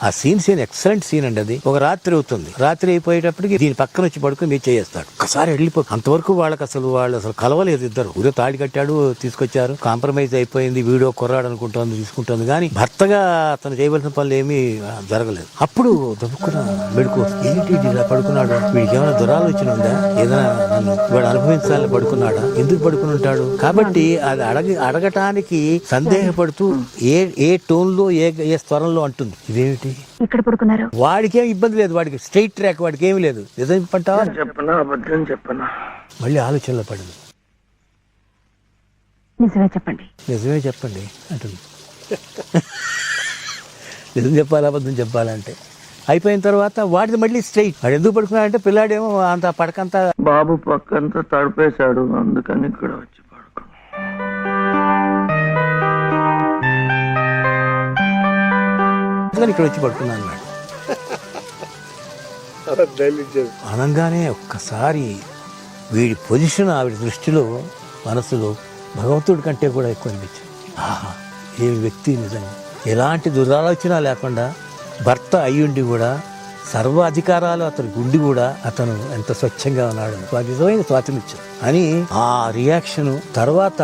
ఆ scene excellent scene అండి. అది ఒక రాత్రి అవుతుంది. రాత్రి అయిపోయేటప్పటికి దీని పక్కన వచ్చి పడుకుని మీరు చేస్తాడు. ఒకసారి వెళ్ళిపో. అంతవరకు వాళ్ళు అసలు కలవలేదు ఇద్దరు. ఊరో తాడి కట్టాడు, తీసుకొచ్చారు, కాంప్రమైజ్ అయిపోయింది. వీడియో కుర్రాడు అనుకుంటోంది, తీసుకుంటుంది. కానీ భర్తగా అతను చేయవలసిన పనులు ఏమీ జరగలేదు. అప్పుడు దొరుకున్న మెడుకు ఏంటి ఇలా పడుకున్నాడు, వీడికి ఏమైనా దురాలోచన ఉందా, ఏదైనా నన్ను వాడు అనుభవించాలని పడుకున్నాడా, ఎందుకు పడుకుని ఉంటాడు. కాబట్టి అది అడగటానికి సందేహపడుతూ ఏ టోన్ లో ఏ స్వరంలో అంటుంది. ఇదేమిటి ఇక్కడ పడుకున్నారు? వాడికి ఏమి ఇబ్బంది లేదు, వాడికి స్ట్రైట్ ట్రాక్, వాడికి ఏమి లేదు. నిజం పంటావా చెప్పనా అబద్ధం చెప్పనా? మళ్ళీ ఆలోచనలో పడింది. నిజమే చెప్పండి. నిజమే చెప్పండి అంటుంది. నిజం చెప్పాలి అబద్ధం చెప్పాలంటే అయిపోయిన తర్వాత వాడిది మళ్ళీ స్ట్రైట్. వాడు ఎందుకు పడుకున్నాడంటే పిల్లాడేమో అంత పడకంతా బాబు పక్కంతా తడిపేశాడు, అందుకని ఇక్కడ వచ్చి పడుకున్నా. ఇక్కడ వచ్చి పడుకున్నాను అన్నాడు. అనగానే ఒక్కసారి వీడి పొజిషన్ ఆవిడ దృష్టిలో మనసులో భగవంతుడి కంటే కూడా ఎక్కువ అనిపించింది. ఆహా, ఏ వ్యక్తి నిజంగా ఎలాంటి దురాలోచన లేకుండా భర్త అయ్యుండి కూడా సర్వ అధికారాలు అతనికి ఉండి కూడా అతను ఎంత స్వచ్ఛంగా ఉన్నాడు. నిజమైన స్వాతంత్ర్యం అని ఆ రియాక్షన్. తర్వాత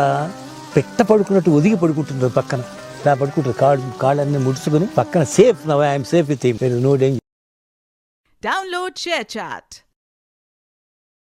పెట్ట పడుకున్నట్టు ఒదిగి పడుకుంటుంది పక్కన. ఇలా పడుకుంటారు, కాళ్ళన్నీ ముడుచుకుని పక్కన. Safe now I'm safe with him, no danger. Download ShareChat.